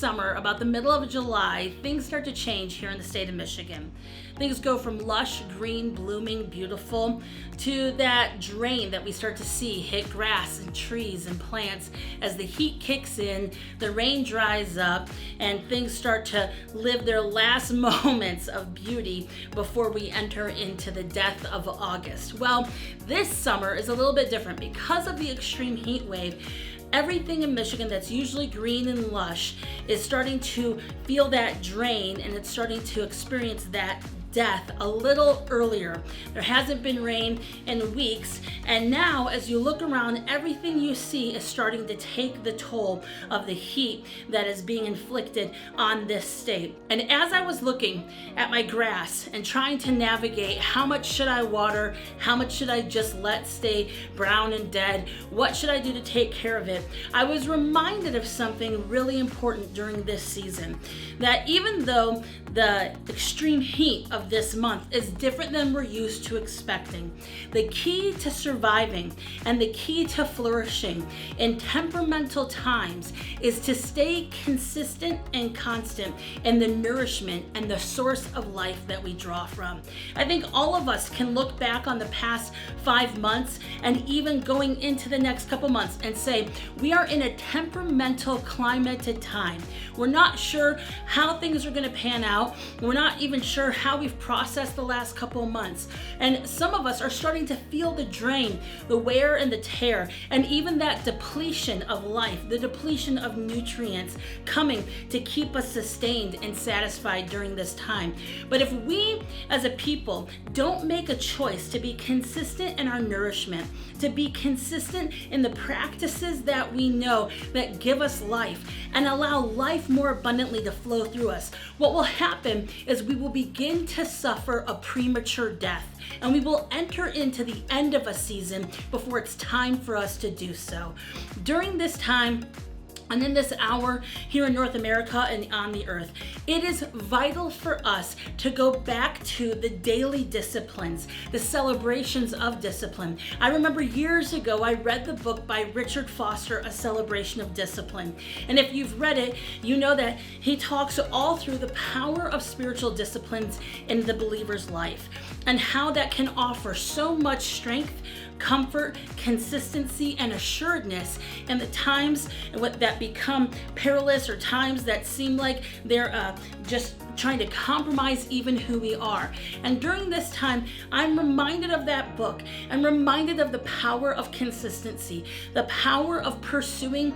summer, about the middle of July, things start to change here in the state of Michigan. Things go from lush, green, blooming, beautiful, to that drain that we start to see hit grass and trees and plants as the heat kicks in, the rain dries up, and things start to live their last moments of beauty before we enter into the death of August. Well, this summer is a little bit different because of the extreme heat wave. Everything in Michigan that's usually green and lush is starting to feel that drain, and it's starting to experience that death a little earlier. There hasn't been rain in weeks, and now as you look around, everything you see is starting to take the toll of the heat that is being inflicted on this state. And as I was looking at my grass and trying to navigate how much should I water, how much should I just let stay brown and dead, what should I do to take care of it, I was reminded of something really important during this season, that even though the extreme heat of this month is different than we're used to expecting, the key to surviving and the key to flourishing in temperamental times is to stay consistent and constant in the nourishment and the source of life that we draw from. I think all of us can look back on the past 5 months and even going into the next couple months and say, we are in a temperamental climated time. We're not sure how things are going to pan out. We're not even sure how we've processed the last couple of months. And some of us are starting to feel the drain, the wear and the tear, and even that depletion of life, the depletion of nutrients coming to keep us sustained and satisfied during this time. But if we as a people don't make a choice to be consistent in our nourishment, to be consistent in the practices that we know that give us life and allow life more abundantly to flow through us, what will happen is we will begin to suffer a premature death, and we will enter into the end of a season before it's time for us to do so. During this time, and in this hour here in North America and on the earth, it is vital for us to go back to the daily disciplines, the celebrations of discipline. I remember years ago, I read the book by Richard Foster, A Celebration of Discipline. And if you've read it, you know that he talks all through the power of spiritual disciplines in the believer's life and how that can offer so much strength, comfort, consistency, and assuredness in the times that become perilous or times that seem like they're just trying to compromise even who we are. And during this time, I'm reminded of that book. I'm reminded of the power of consistency, the power of pursuing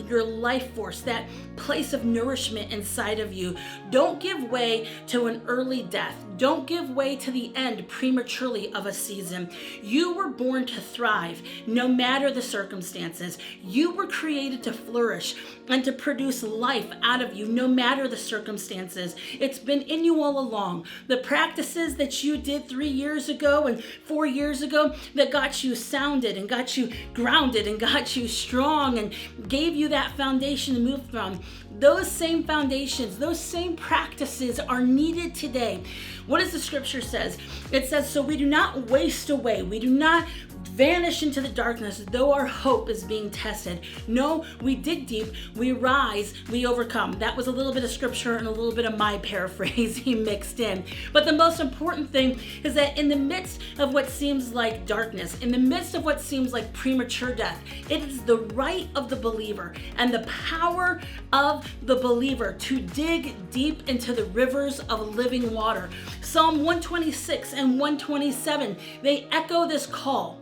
your life force, that place of nourishment inside of you. Don't give way to an early death. Don't give way to the end prematurely of a season. You were born to thrive no matter the circumstances. You were created to flourish and to produce life out of you no matter the circumstances. It's been in you all along. The practices that you did 3 years ago and 4 years ago that got you sounded and got you grounded and got you strong and gave you that foundation to move from, those same foundations, those same practices are needed today. What does the scripture says? It says, so we do not waste away. We do not vanish into the darkness, though our hope is being tested. No, we dig deep, we rise, we overcome. That was a little bit of scripture and a little bit of my paraphrasing mixed in. But the most important thing is that in the midst of what seems like darkness, in the midst of what seems like premature death, it is the right of the believer and the power of the believer to dig deep into the rivers of living water. Psalm 126 and 127, they echo this call.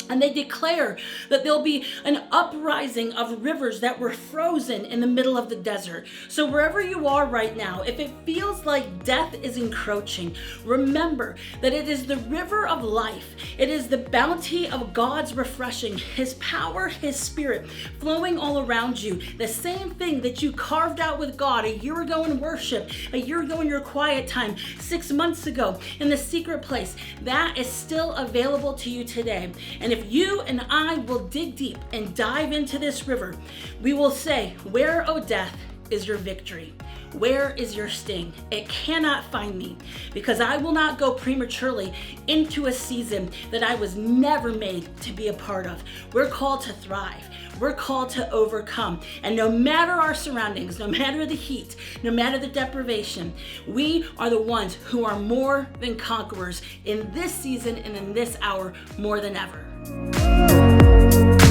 And they declare that there'll be an uprising of rivers that were frozen in the middle of the desert. So wherever you are right now, if it feels like death is encroaching, remember that it is the river of life. It is the bounty of God's refreshing, His power, His Spirit flowing all around you. The same thing that you carved out with God a year ago in worship, a year ago in your quiet time, 6 months ago in the secret place, that is still available to you today. And if you and I will dig deep and dive into this river, we will say, where, O death, is your victory? Where is your sting? It cannot find me, because I will not go prematurely into a season that I was never made to be a part of. We're called to thrive. We're called to overcome. And no matter our surroundings, no matter the heat, no matter the deprivation, we are the ones who are more than conquerors in this season and in this hour more than ever.